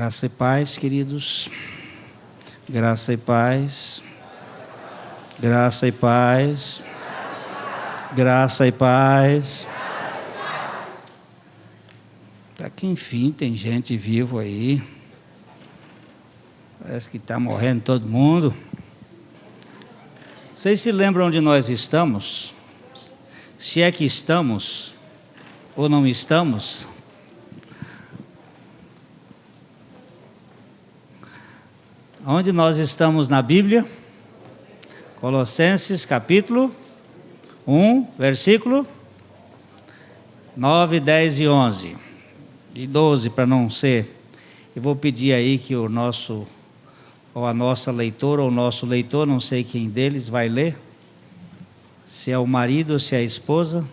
Graça e paz, queridos. Graça e paz. Graça e paz. Graça e paz. Até que enfim tem gente vivo aí. Parece que está morrendo todo mundo. Vocês se lembram onde nós estamos? Se é que estamos ou não estamos? Onde nós estamos na Bíblia? Colossenses capítulo 1, versículo 9, 10 e 11. E 12 para não ser. Eu vou pedir aí que o nosso, ou a nossa leitora, ou o nosso leitor, não sei quem deles vai ler. Se é o marido ou se é a esposa.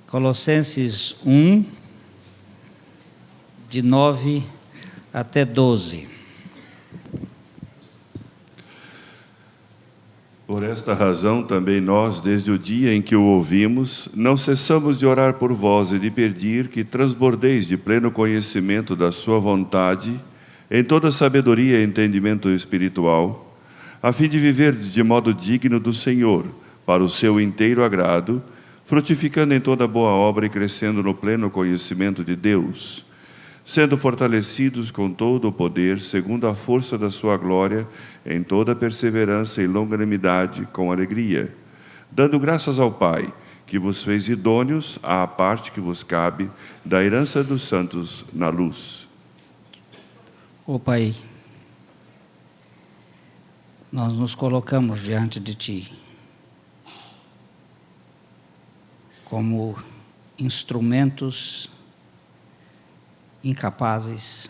Colossenses 1, de 9 até 12. Por esta razão, também nós, desde o dia em que o ouvimos, não cessamos de orar por vós e de pedir que transbordeis de pleno conhecimento da sua vontade, em toda sabedoria e entendimento espiritual, a fim de viverdes de modo digno do Senhor, para o seu inteiro agrado, frutificando em toda boa obra e crescendo no pleno conhecimento de Deus, sendo fortalecidos com todo o poder, segundo a força da sua glória, em toda perseverança e longanimidade, com alegria, dando graças ao Pai, que vos fez idôneos à parte que vos cabe da herança dos santos na luz. Ó Pai, nós nos colocamos diante de Ti como instrumentos incapazes,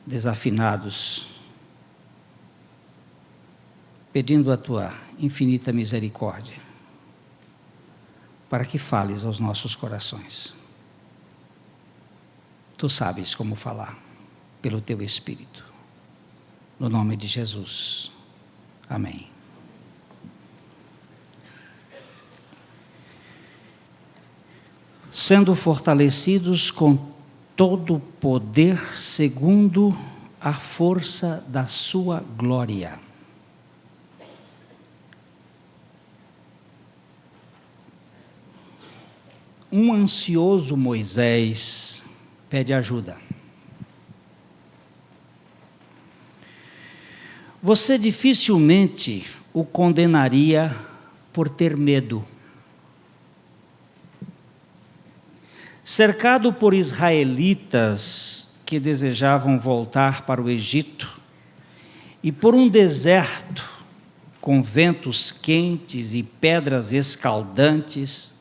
desafinados, pedindo a Tua infinita misericórdia, para que fales aos nossos corações. Tu sabes como falar, pelo Teu Espírito. No nome de Jesus. Amém. Sendo fortalecidos com todo o poder segundo a força da sua glória. Um ansioso Moisés pede ajuda. Você dificilmente o condenaria por ter medo. Cercado por israelitas que desejavam voltar para o Egito, e por um deserto com ventos quentes e pedras escaldantes,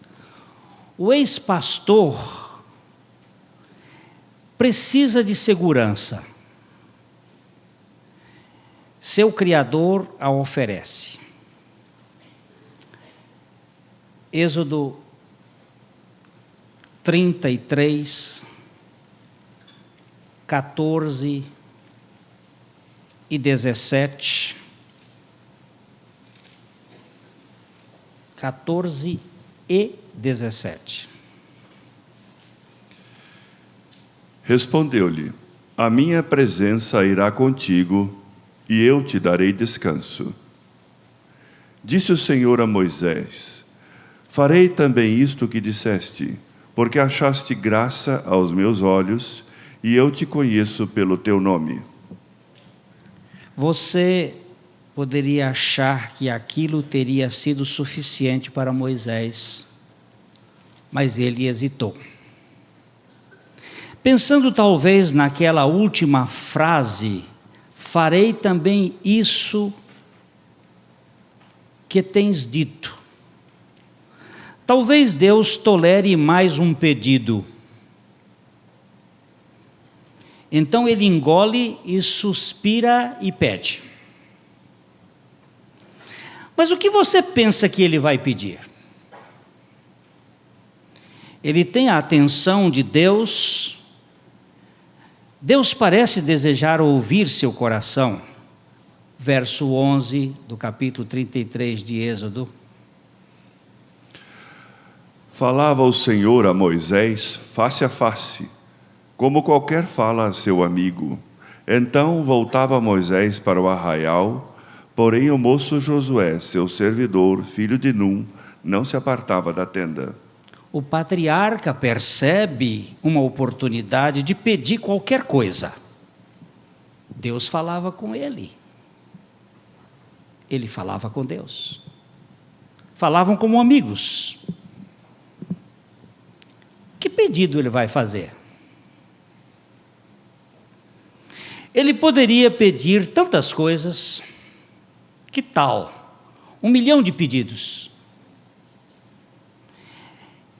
o ex-pastor precisa de segurança. Seu Criador a oferece. Êxodo 33, 14 e 17. 14 e 17. Respondeu-lhe: a minha presença irá contigo, e eu te darei descanso. Disse o Senhor a Moisés: farei também isto que disseste, porque achaste graça aos meus olhos, e eu te conheço pelo teu nome. Você poderia achar que aquilo teria sido suficiente para Moisés, mas ele hesitou. Pensando talvez naquela última frase, farei também isso que tens dito. Talvez Deus tolere mais um pedido. Então ele engole e suspira e pede. Mas o que você pensa que ele vai pedir? Ele tem a atenção de Deus. Deus parece desejar ouvir seu coração. Verso 11 do capítulo 33 de Êxodo. Falava o Senhor a Moisés face a face, como qualquer fala a seu amigo. Então voltava Moisés para o arraial, porém o moço Josué, seu servidor, filho de Num, não se apartava da tenda. O patriarca percebe uma oportunidade de pedir qualquer coisa. Deus falava com ele. Ele falava com Deus. Falavam como amigos. Que pedido ele vai fazer? Ele poderia pedir tantas coisas. Que tal? 1 milhão de pedidos.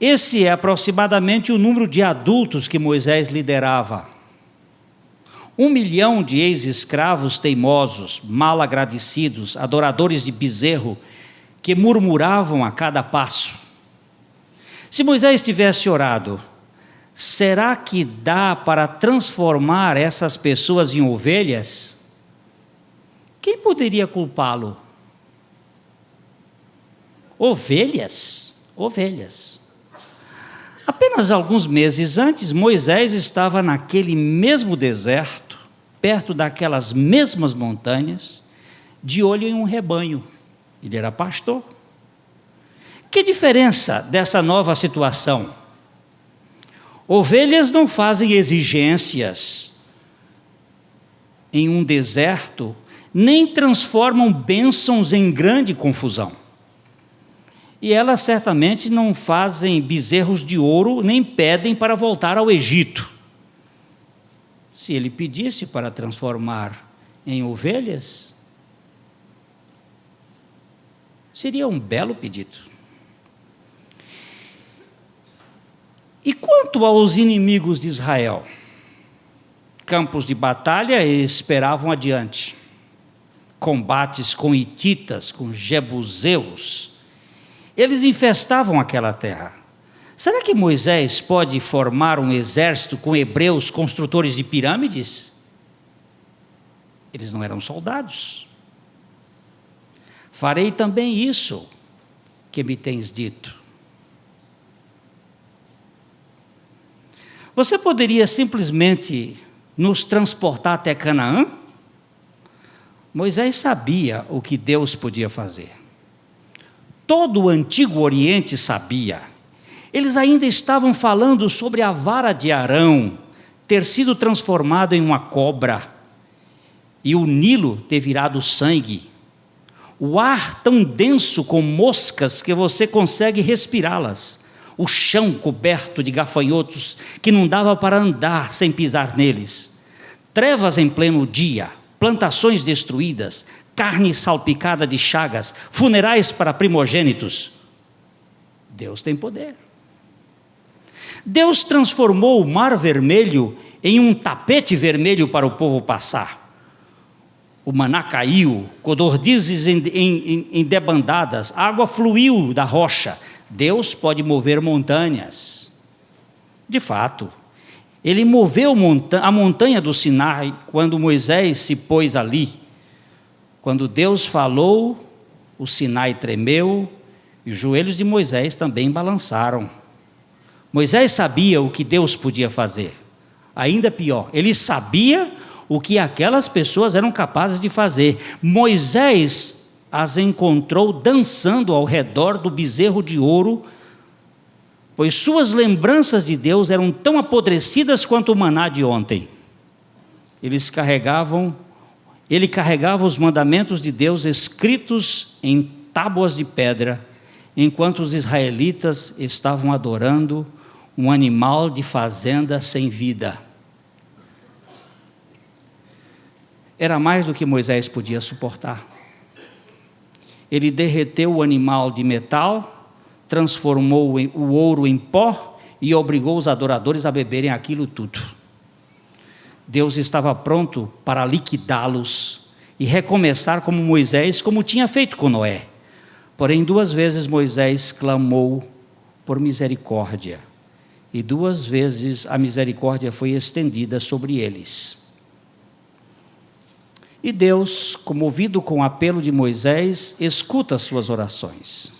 Esse é aproximadamente o número de adultos que Moisés liderava. 1 milhão de ex-escravos teimosos, mal agradecidos, adoradores de bezerro, que murmuravam a cada passo. Se Moisés tivesse orado, será que dá para transformar essas pessoas em ovelhas? Quem poderia culpá-lo? Ovelhas? Ovelhas. Apenas alguns meses antes, Moisés estava naquele mesmo deserto, perto daquelas mesmas montanhas, de olho em um rebanho. Ele era pastor. Que diferença dessa nova situação? Ovelhas não fazem exigências em um deserto, nem transformam bênçãos em grande confusão. E elas certamente não fazem bezerros de ouro, nem pedem para voltar ao Egito. Se ele pedisse para transformar em ovelhas, seria um belo pedido. E quanto aos inimigos de Israel? Campos de batalha esperavam adiante. Combates com hititas, com jebuseus. Eles infestavam aquela terra. Será que Moisés pode formar um exército com hebreus construtores de pirâmides? Eles não eram soldados. Farei também isso que me tens dito. Você poderia simplesmente nos transportar até Canaã? Moisés sabia o que Deus podia fazer. Todo o Antigo Oriente sabia. Eles ainda estavam falando sobre a vara de Arão ter sido transformada em uma cobra e o Nilo ter virado sangue. O ar tão denso com moscas que você consegue respirá-las. O chão coberto de gafanhotos que não dava para andar sem pisar neles. Trevas em pleno dia, plantações destruídas, carne salpicada de chagas, funerais para primogênitos. Deus tem poder. Deus transformou o Mar Vermelho em um tapete vermelho para o povo passar. O maná caiu, codornizes em debandadas, a água fluiu da rocha. Deus pode mover montanhas. De fato, ele moveu a montanha do Sinai quando Moisés se pôs ali. Quando Deus falou, o Sinai tremeu e os joelhos de Moisés também balançaram. Moisés sabia o que Deus podia fazer. Ainda pior, ele sabia o que aquelas pessoas eram capazes de fazer. Moisés as encontrou dançando ao redor do bezerro de ouro, pois suas lembranças de Deus eram tão apodrecidas quanto o maná de ontem. Ele carregava os mandamentos de Deus escritos em tábuas de pedra, enquanto os israelitas estavam adorando um animal de fazenda sem vida. Era mais do que Moisés podia suportar. Ele derreteu o animal de metal, transformou o ouro em pó e obrigou os adoradores a beberem aquilo tudo. Deus estava pronto para liquidá-los e recomeçar como Moisés, como tinha feito com Noé. Porém, 2 vezes Moisés clamou por misericórdia, e 2 vezes a misericórdia foi estendida sobre eles. E Deus, comovido com o apelo de Moisés, escuta as suas orações.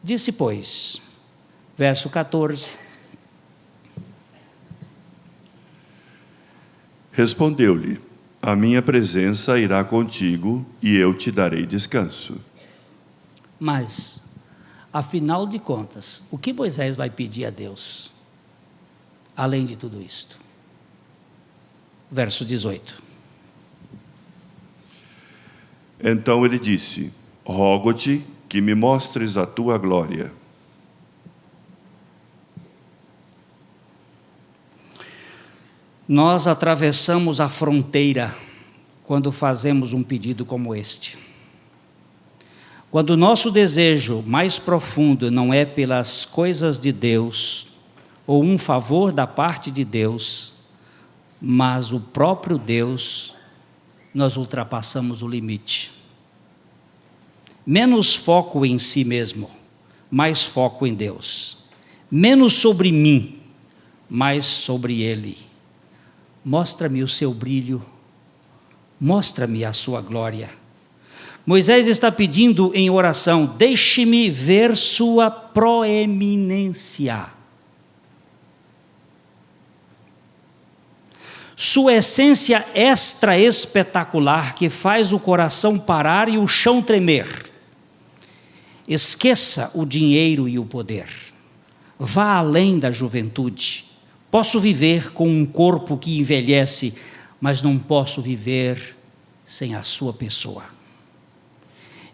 Disse, pois, Verso 14. Respondeu-lhe: a minha presença irá contigo e eu te darei descanso. Mas, afinal de contas, o que Moisés vai pedir a Deus, além de tudo isto? Verso 18. Então ele disse: rogo-te que me mostres a tua glória. Nós atravessamos a fronteira quando fazemos um pedido como este. Quando o nosso desejo mais profundo não é pelas coisas de Deus, ou um favor da parte de Deus, mas o próprio Deus, nós ultrapassamos o limite. Menos foco em si mesmo, mais foco em Deus. Menos sobre mim, mais sobre Ele. Mostra-me o seu brilho, mostra-me a sua glória. Moisés está pedindo em oração: deixe-me ver sua proeminência. Sua essência extra espetacular que faz o coração parar e o chão tremer. Esqueça o dinheiro e o poder. Vá além da juventude. Posso viver com um corpo que envelhece, mas não posso viver sem a sua pessoa.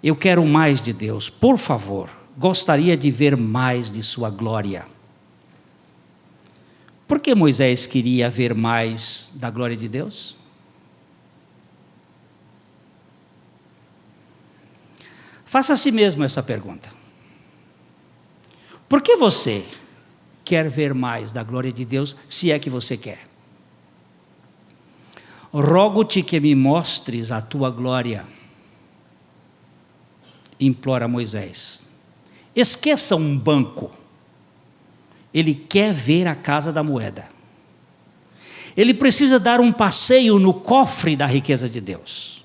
Eu quero mais de Deus, por favor, gostaria de ver mais de sua glória. Por que Moisés queria ver mais da glória de Deus? Faça a si mesmo essa pergunta. Por que você quer ver mais da glória de Deus, se é que você quer? Rogo-te que me mostres a tua glória, implora Moisés. Esqueça um banco. Ele quer ver a casa da moeda. Ele precisa dar um passeio no cofre da riqueza de Deus.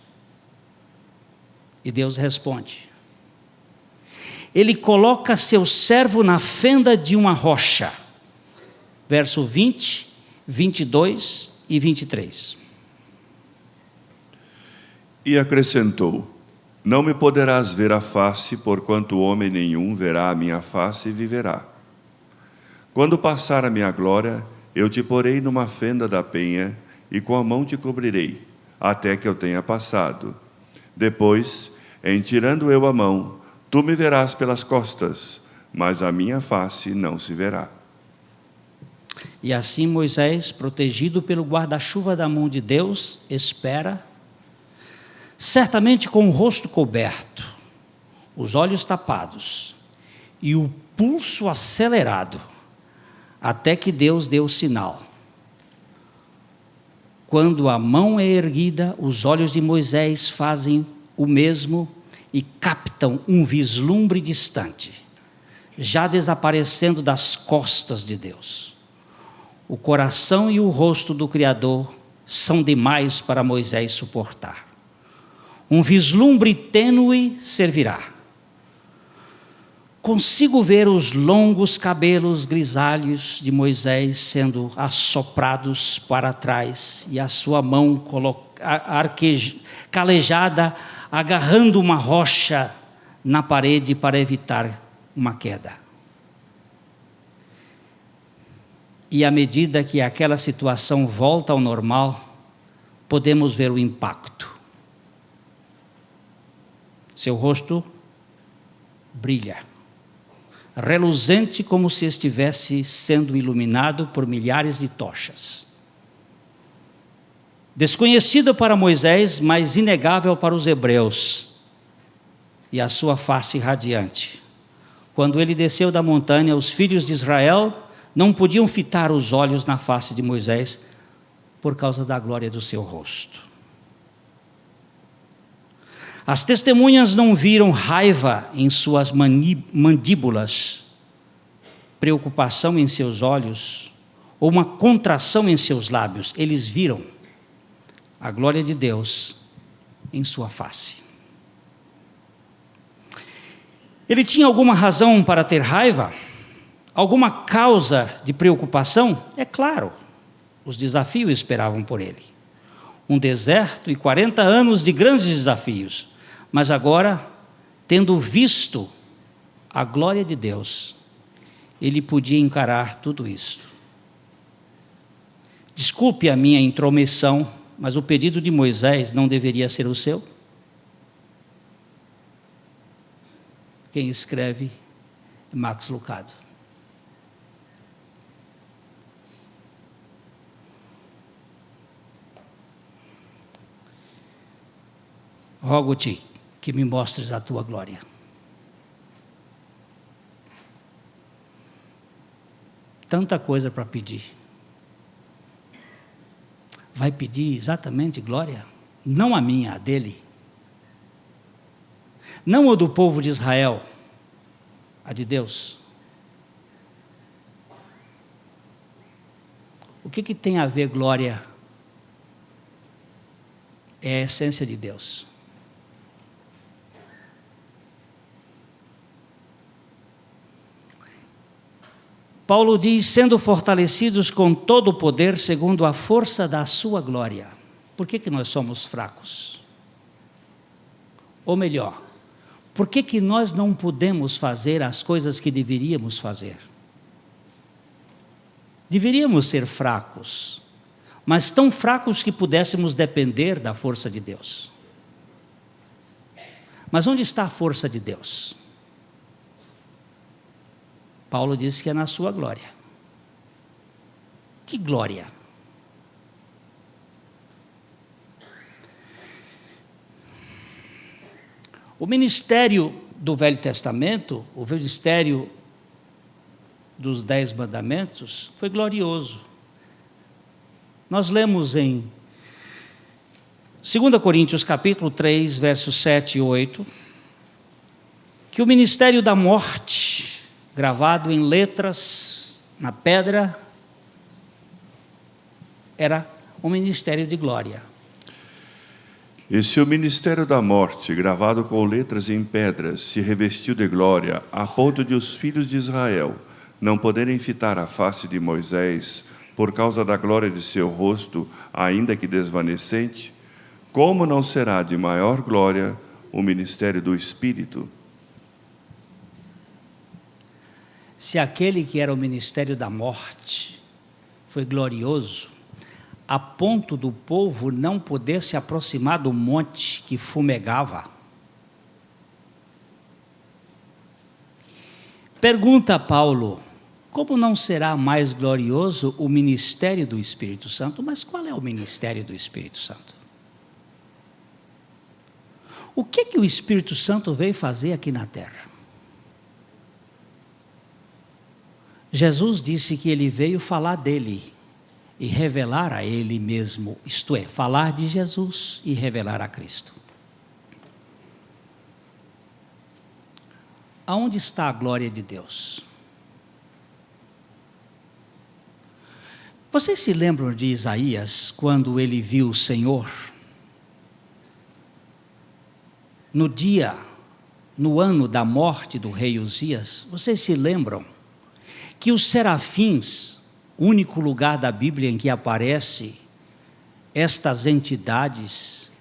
E Deus responde. Ele coloca seu servo na fenda de uma rocha. Verso 20, 22 e 23. E acrescentou: não me poderás ver a face, porquanto homem nenhum verá a minha face e viverá. Quando passar a minha glória, eu te porei numa fenda da penha, e com a mão te cobrirei, até que eu tenha passado. Depois, em tirando eu a mão, tu me verás pelas costas, mas a minha face não se verá. E assim Moisés, protegido pelo guarda-chuva da mão de Deus, espera, certamente com o rosto coberto, os olhos tapados e o pulso acelerado, até que Deus dê o sinal. Quando a mão é erguida, os olhos de Moisés fazem o mesmo e captam um vislumbre distante, já desaparecendo das costas de Deus. O coração e o rosto do Criador são demais para Moisés suportar. Um vislumbre tênue servirá. Consigo ver os longos cabelos grisalhos de Moisés sendo assoprados para trás e a sua mão calejada agarrando uma rocha na parede para evitar uma queda. E à medida que aquela situação volta ao normal, podemos ver o impacto. Seu rosto brilha, reluzente como se estivesse sendo iluminado por milhares de tochas. Desconhecido para Moisés, mas inegável para os hebreus, e a sua face radiante. Quando ele desceu da montanha, os filhos de Israel não podiam fitar os olhos na face de Moisés, por causa da glória do seu rosto. As testemunhas não viram raiva em suas mandíbulas, preocupação em seus olhos, ou uma contração em seus lábios. Eles viram a glória de Deus em sua face. Ele tinha alguma razão para ter raiva? Alguma causa de preocupação? É claro, os desafios esperavam por ele. Um deserto e 40 anos de grandes desafios. Mas agora, tendo visto a glória de Deus, ele podia encarar tudo isso. Desculpe a minha intromissão, mas o pedido de Moisés não deveria ser o seu? Quem escreve é Max Lucado. Rogo-te que me mostres a tua glória. Tanta coisa para pedir. Vai pedir exatamente glória? Não a minha, a dele. Não a do povo de Israel, a de Deus. O que tem a ver glória? É a essência de Deus. Paulo diz, sendo fortalecidos com todo o poder, segundo a força da sua glória. Por que nós somos fracos? Ou melhor, por que nós não podemos fazer as coisas que deveríamos fazer? Deveríamos ser fracos, mas tão fracos que pudéssemos depender da força de Deus. Mas onde está a força de Deus? Paulo diz que é na sua glória. Que glória? O ministério do Velho Testamento, o ministério dos 10 mandamentos, foi glorioso. Nós lemos em 2 Coríntios capítulo 3, versos 7 e 8, que o ministério da morte, gravado em letras, na pedra, era um ministério de glória. E se o ministério da morte, gravado com letras em pedras, se revestiu de glória, a ponto de os filhos de Israel não poderem fitar a face de Moisés, por causa da glória de seu rosto, ainda que desvanecente, como não será de maior glória o ministério do Espírito? Se aquele que era o ministério da morte foi glorioso, a ponto do povo não poder se aproximar do monte que fumegava. Pergunta Paulo, como não será mais glorioso o ministério do Espírito Santo? Mas qual é o ministério do Espírito Santo? O que o Espírito Santo veio fazer aqui na terra? Jesus disse que ele veio falar dele e revelar a ele mesmo, isto é, falar de Jesus e revelar a Cristo. Aonde está a glória de Deus? Vocês se lembram de Isaías, quando ele viu o Senhor? No ano da morte do rei Uzias, vocês se lembram que os serafins, único lugar da Bíblia em que aparece estas entidades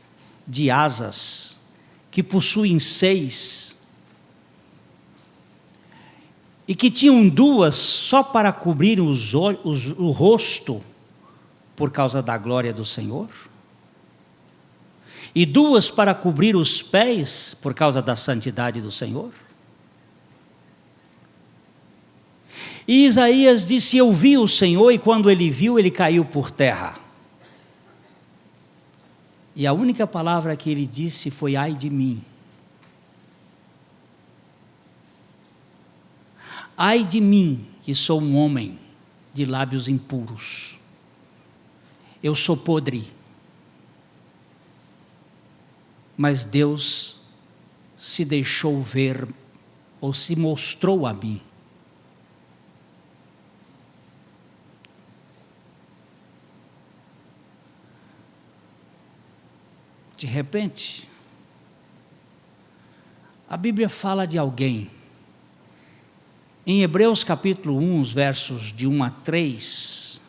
de asas, que possuem 6, e que tinham 2 só para cobrir o rosto, por causa da glória do Senhor, e 2 para cobrir os pés, por causa da santidade do Senhor. E Isaías disse, eu vi o Senhor, e quando ele viu, ele caiu por terra. E a única palavra que ele disse foi, ai de mim. Ai de mim, que sou um homem de lábios impuros. Eu sou podre. Mas Deus se deixou ver, ou se mostrou a mim. De repente, a Bíblia fala de alguém em Hebreus capítulo 1, os versos de 1 a 3,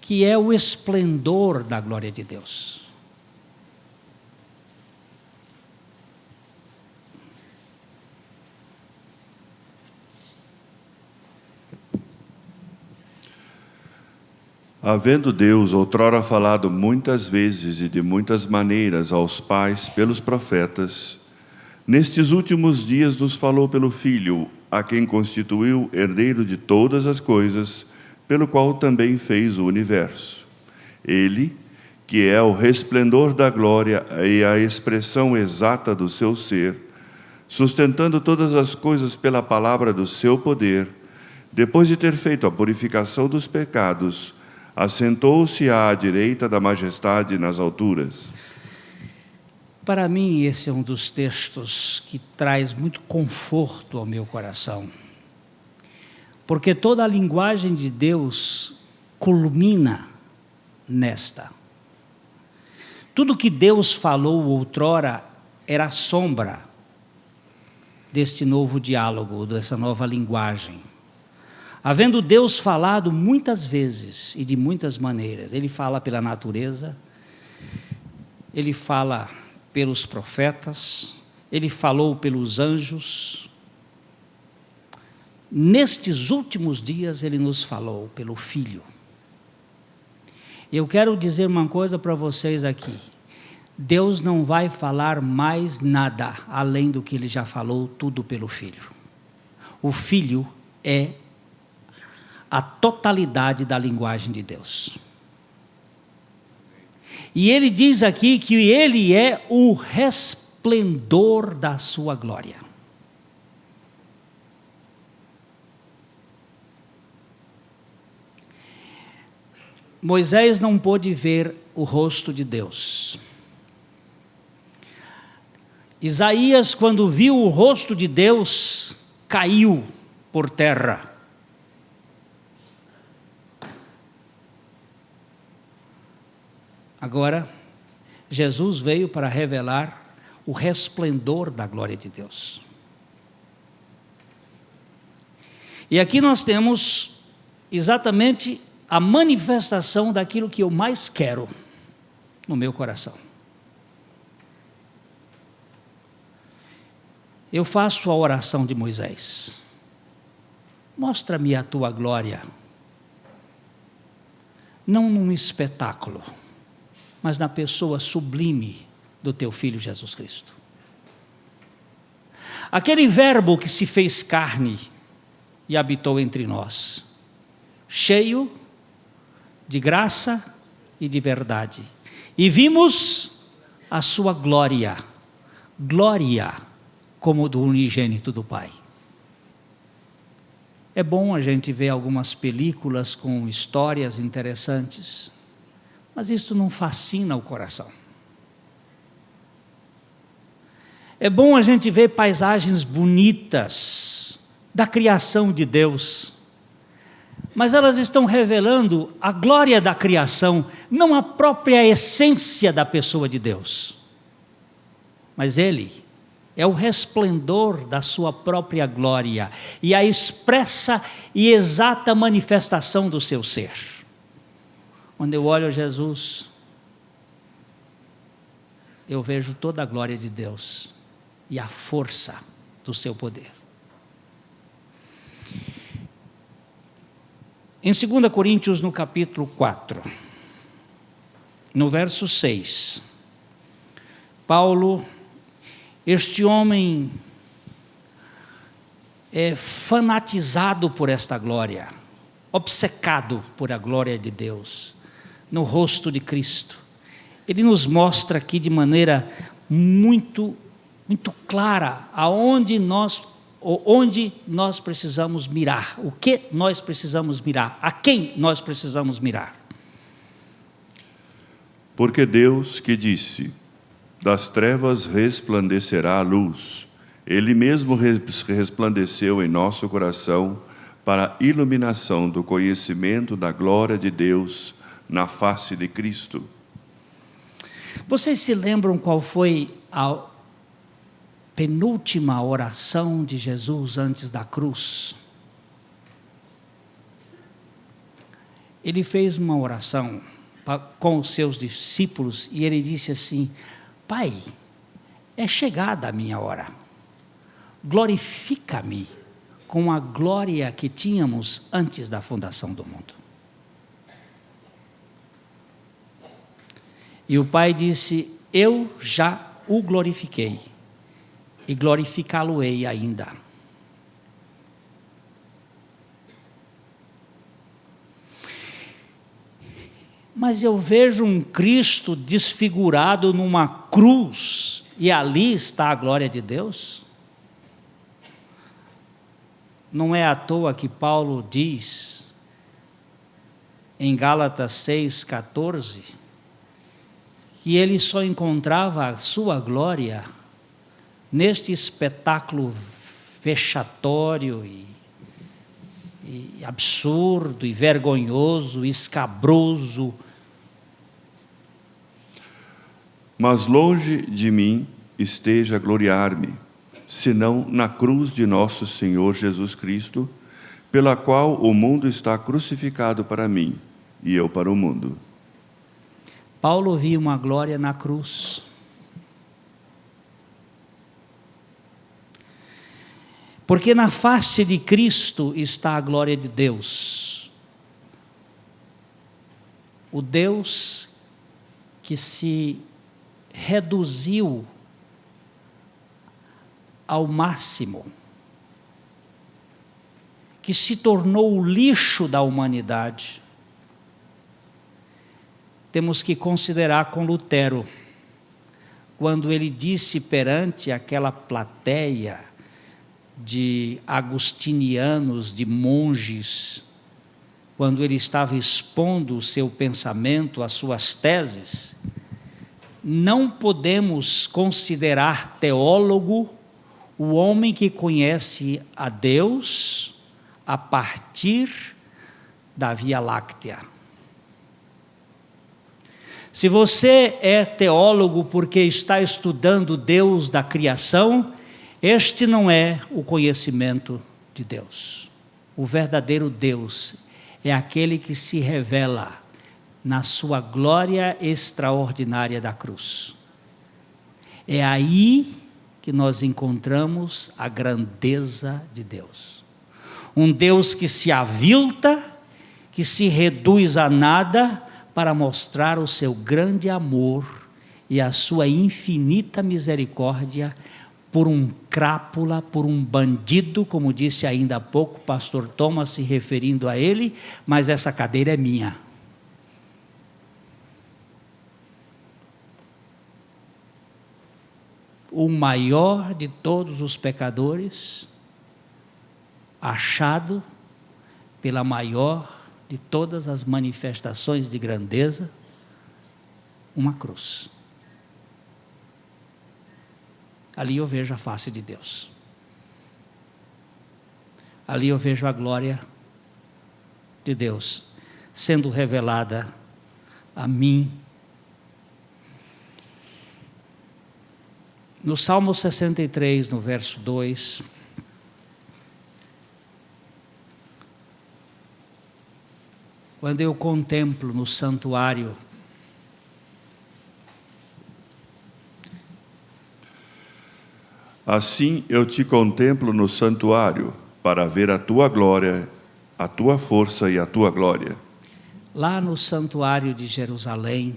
que é o esplendor da glória de Deus. Havendo Deus outrora falado muitas vezes e de muitas maneiras aos pais pelos profetas, nestes últimos dias nos falou pelo Filho, a quem constituiu herdeiro de todas as coisas, pelo qual também fez o universo. Ele, que é o resplendor da glória e a expressão exata do seu ser, sustentando todas as coisas pela palavra do seu poder, depois de ter feito a purificação dos pecados, assentou-se à direita da majestade nas alturas. Para mim, esse é um dos textos que traz muito conforto ao meu coração. Porque toda a linguagem de Deus culmina nesta. Tudo que Deus falou outrora era sombra deste novo diálogo, dessa nova linguagem. Havendo Deus falado muitas vezes e de muitas maneiras, Ele fala pela natureza, Ele fala pelos profetas, Ele falou pelos anjos. Nestes últimos dias Ele nos falou pelo Filho. Eu quero dizer uma coisa para vocês aqui. Deus não vai falar mais nada além do que Ele já falou, tudo pelo Filho. O Filho é a totalidade da linguagem de Deus. E ele diz aqui que ele é o resplendor da sua glória. Moisés não pôde ver o rosto de Deus. Isaías, quando viu o rosto de Deus, caiu por terra. Agora, Jesus veio para revelar o resplendor da glória de Deus. E aqui nós temos exatamente a manifestação daquilo que eu mais quero no meu coração. Eu faço a oração de Moisés. Mostra-me a tua glória, não num espetáculo, mas na pessoa sublime do teu Filho Jesus Cristo. Aquele verbo que se fez carne e habitou entre nós, cheio de graça e de verdade. E vimos a sua glória, glória como do unigênito do Pai. É bom a gente ver algumas películas com histórias interessantes, mas isso não fascina o coração. É bom a gente ver paisagens bonitas da criação de Deus, mas elas estão revelando a glória da criação, não a própria essência da pessoa de Deus. Mas Ele é o resplendor da sua própria glória e a expressa e exata manifestação do seu ser. Quando eu olho a Jesus, eu vejo toda a glória de Deus e a força do seu poder. Em 2 Coríntios, no capítulo 4, no verso 6, Paulo, este homem é fanatizado por esta glória, obcecado por a glória de Deus, no rosto de Cristo. Ele nos mostra aqui de maneira muito clara onde nós precisamos mirar, o que nós precisamos mirar, a quem nós precisamos mirar. Porque Deus que disse, das trevas resplandecerá a luz, Ele mesmo resplandeceu em nosso coração para a iluminação do conhecimento da glória de Deus na face de Cristo. Vocês se lembram qual foi a penúltima oração de Jesus antes da cruz, ele fez uma oração com os seus discípulos e ele disse assim: Pai, é chegada a minha hora, glorifica-me com a glória que tínhamos antes da fundação do mundo. E o Pai disse: eu já o glorifiquei e glorificá-lo-ei ainda. Mas eu vejo um Cristo desfigurado numa cruz, e ali está a glória de Deus? Não é à toa que Paulo diz, em Gálatas 6,14, que ele só encontrava a sua glória neste espetáculo vexatório e absurdo, e vergonhoso, escabroso. Mas longe de mim esteja a gloriar-me, senão na cruz de nosso Senhor Jesus Cristo, pela qual o mundo está crucificado para mim, e eu para o mundo. Paulo viu uma glória na cruz. Porque na face de Cristo está a glória de Deus. O Deus que se reduziu ao máximo, que se tornou o lixo da humanidade. Temos que considerar com Lutero, quando ele disse perante aquela plateia de agostinianos, de monges, quando ele estava expondo o seu pensamento, as suas teses: não podemos considerar teólogo o homem que conhece a Deus a partir da Via Láctea. Se você é teólogo porque está estudando Deus da criação, este não é o conhecimento de Deus. O verdadeiro Deus é aquele que se revela na sua glória extraordinária da cruz. É aí que nós encontramos a grandeza de Deus. Um Deus que se avilta, que se reduz a nada, para mostrar o seu grande amor e a sua infinita misericórdia por um crápula, por um bandido, como disse ainda há pouco o pastor Thomas, se referindo a ele: mas essa cadeira é minha. O maior de todos os pecadores, achado pela maior de todas as manifestações de grandeza, uma cruz. Ali eu vejo a face de Deus. Ali eu vejo a glória de Deus sendo revelada a mim. No Salmo 63, no verso 2, quando eu contemplo no santuário assim eu te contemplo no santuário, para ver a tua glória, a tua força e a tua glória. Lá no santuário de Jerusalém,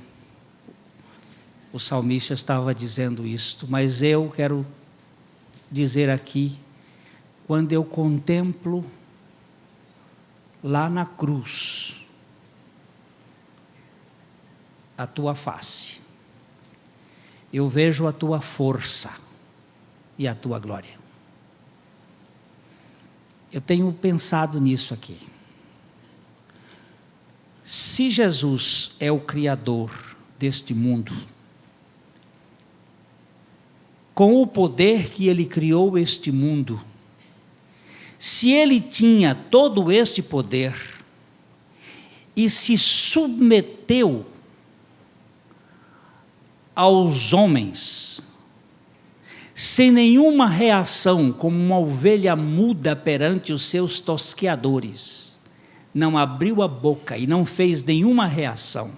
o salmista estava dizendo isto, mas eu quero dizer aqui, quando eu contemplo lá na cruz a tua face, eu vejo a tua força e a tua glória. Eu tenho pensado nisso aqui. Se Jesus é o Criador deste mundo, com o poder que Ele criou este mundo, se Ele tinha todo este poder e se submeteu aos homens, sem nenhuma reação, como uma ovelha muda perante os seus tosqueadores, não abriu a boca e não fez nenhuma reação.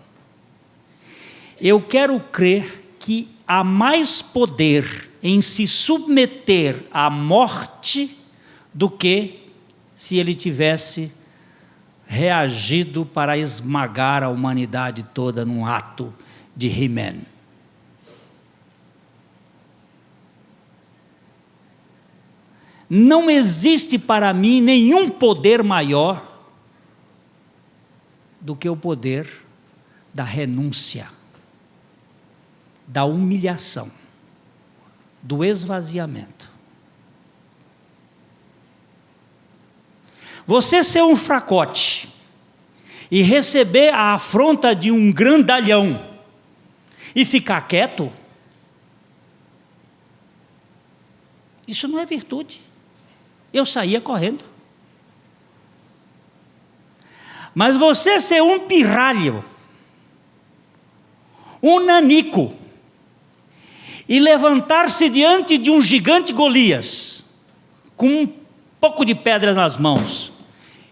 Eu quero crer que há mais poder em se submeter à morte do que se ele tivesse reagido para esmagar a humanidade toda num ato de He-Man. Não existe para mim nenhum poder maior do que o poder da renúncia, da humilhação, do esvaziamento. Você ser um fracote e receber a afronta de um grandalhão e ficar quieto, isso não é virtude. Eu saía correndo. Mas você ser um pirralho, um nanico, e levantar-se diante de um gigante Golias, com um pouco de pedra nas mãos,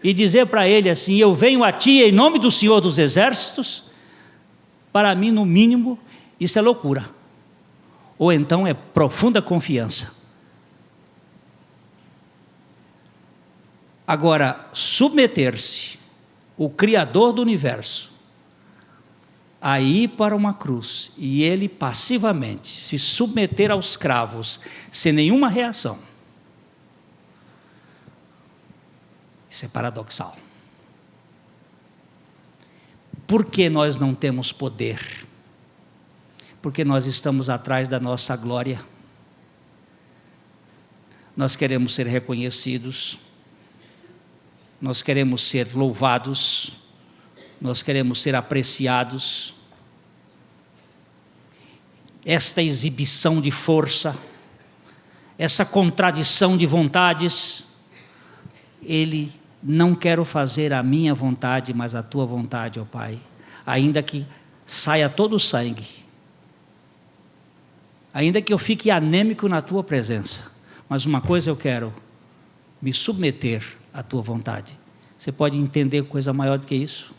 e dizer para ele assim: eu venho a ti em nome do Senhor dos Exércitos, para mim, no mínimo, isso é loucura. Ou então é profunda confiança. Agora, submeter-se, o Criador do Universo, a ir para uma cruz, e ele passivamente se submeter aos cravos, sem nenhuma reação, isso é paradoxal. Por que nós não temos poder? Porque nós estamos atrás da nossa glória. Nós queremos ser reconhecidos, nós queremos ser louvados, nós queremos ser apreciados. Esta exibição de força, essa contradição de vontades, ele: não quero fazer a minha vontade, mas a tua vontade, ó Pai, ainda que saia todo o sangue, ainda que eu fique anêmico na tua presença, mas uma coisa eu quero: me submeter à tua vontade. Você pode entender coisa maior do que isso?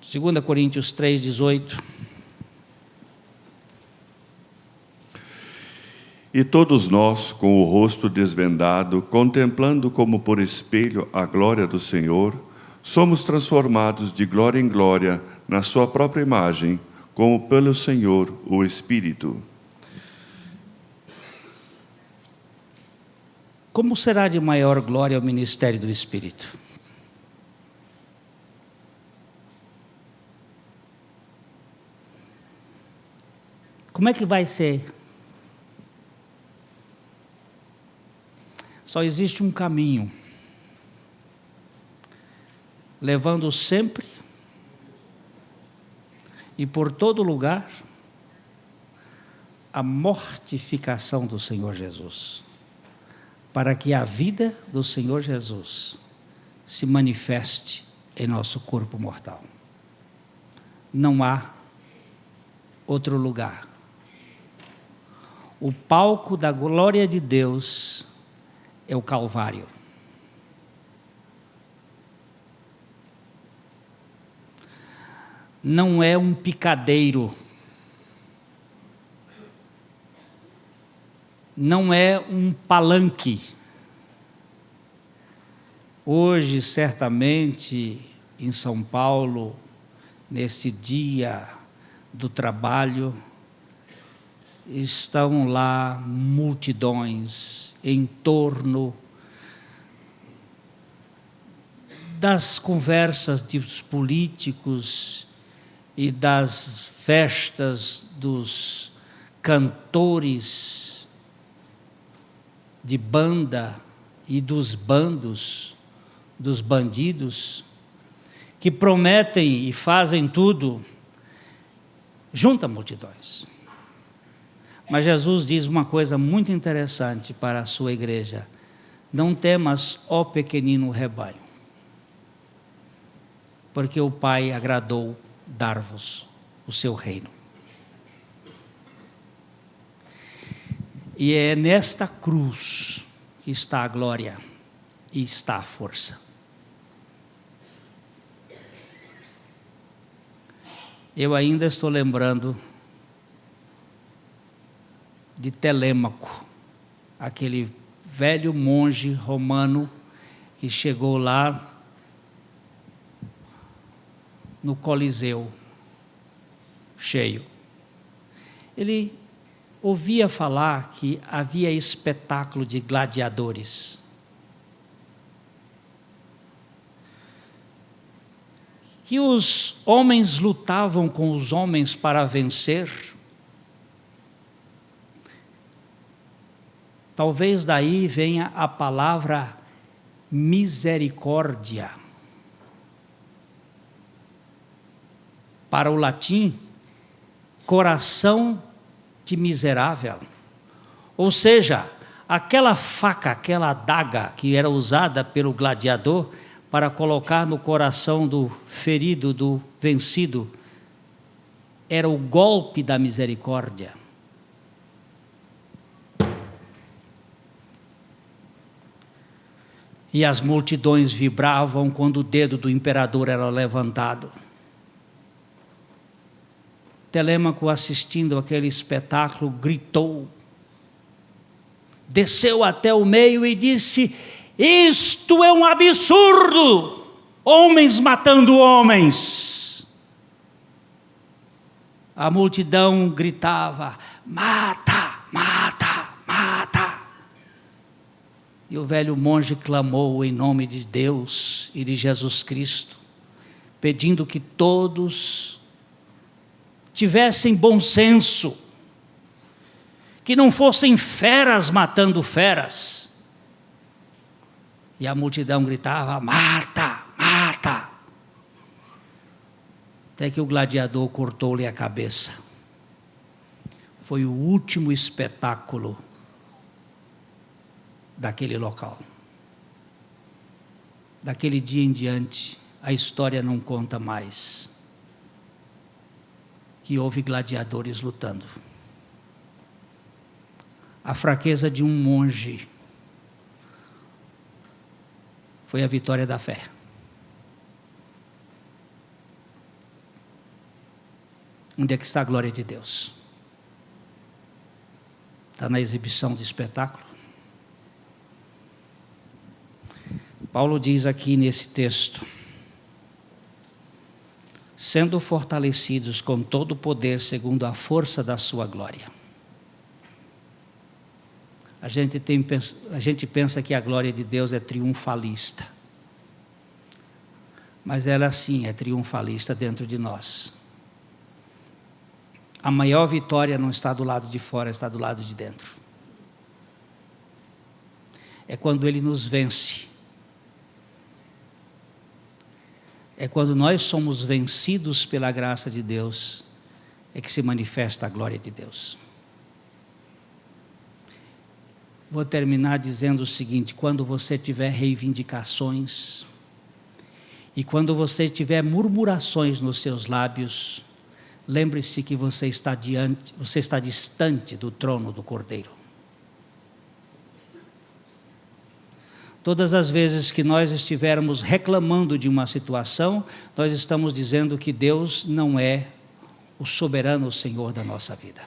2 Coríntios 3:18. E todos nós, com o rosto desvendado, contemplando como por espelho a glória do Senhor, somos transformados de glória em glória na sua própria imagem, como pelo Senhor, o Espírito. Como será de maior glória o ministério do Espírito? Como é que vai ser? Só existe um caminho, levando sempre e por todo lugar a mortificação do Senhor Jesus, para que a vida do Senhor Jesus se manifeste em nosso corpo mortal. Não há outro lugar. O palco da glória de Deus é o Calvário. Não é um picadeiro, não é um palanque. Hoje, certamente, em São Paulo, nesse dia do trabalho, estão lá multidões em torno das conversas dos políticos e das festas dos cantores de banda e dos bandos, dos bandidos, que prometem e fazem tudo, junta multidões. Mas Jesus diz uma coisa muito interessante para a sua igreja: não temas, ó pequenino rebanho, porque o Pai agradou dar-vos o seu reino. E é nesta cruz que está a glória e está a força. Eu ainda estou lembrando de Telêmaco, aquele velho monge romano que chegou lá no Coliseu, cheio. Ele ouvia falar que havia espetáculo de gladiadores. Que os homens lutavam com os homens para vencer. Talvez daí venha a palavra misericórdia. Para o latim, coração de miserável. Ou seja, aquela faca, aquela adaga que era usada pelo gladiador para colocar no coração do ferido, do vencido, era o golpe da misericórdia. E as multidões vibravam quando o dedo do imperador era levantado. Telêmaco, assistindo aquele espetáculo, gritou, desceu até o meio e disse: isto é um absurdo! Homens matando homens! A multidão gritava: mata, mata, mata! E o velho monge clamou em nome de Deus e de Jesus Cristo, pedindo que todos tivessem bom senso, que não fossem feras matando feras. E a multidão gritava: mata, mata! Até que o gladiador cortou-lhe a cabeça. Foi o último espetáculo daquele local. Daquele dia em diante, a história não conta mais que houve gladiadores lutando. A fraqueza de um monge foi a vitória da fé. Onde é que está a glória de Deus? Está na exibição do espetáculo? Paulo diz aqui nesse texto: sendo fortalecidos com todo o poder segundo a força da sua glória. A gente pensa que a glória de Deus é triunfalista. Mas ela sim é triunfalista dentro de nós. A maior vitória não está do lado de fora, está do lado de dentro. É quando Ele nos vence. É quando nós somos vencidos pela graça de Deus, é que se manifesta a glória de Deus. Vou terminar dizendo o seguinte: quando você tiver reivindicações, e quando você tiver murmurações nos seus lábios, lembre-se que você está distante do trono do Cordeiro. Todas as vezes que nós estivermos reclamando de uma situação, nós estamos dizendo que Deus não é o soberano Senhor da nossa vida.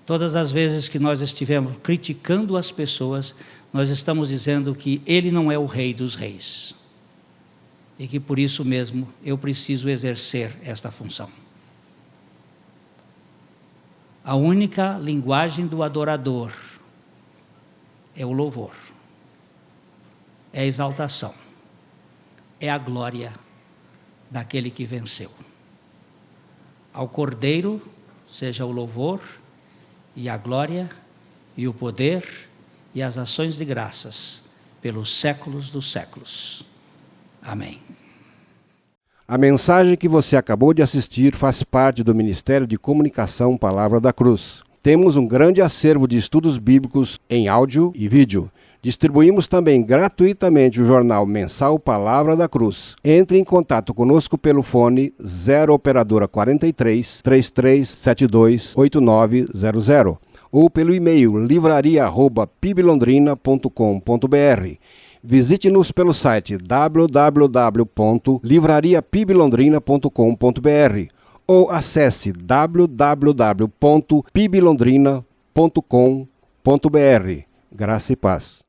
Todas as vezes que nós estivermos criticando as pessoas, nós estamos dizendo que Ele não é o Rei dos Reis. E que por isso mesmo eu preciso exercer esta função. A única linguagem do adorador é o louvor, é a exaltação, é a glória daquele que venceu. Ao Cordeiro seja o louvor e a glória e o poder e as ações de graças pelos séculos dos séculos. Amém. A mensagem que você acabou de assistir faz parte do Ministério de Comunicação Palavra da Cruz. Temos um grande acervo de estudos bíblicos em áudio e vídeo, Distribuímos também gratuitamente o jornal mensal Palavra da Cruz. Entre em contato conosco pelo fone 0 operadora 43 3372 8900 ou pelo e-mail livraria@piblondrina.com.br. Visite-nos pelo site www.livrariapiblondrina.com.br ou acesse www.piblondrina.com.br. Graça e paz.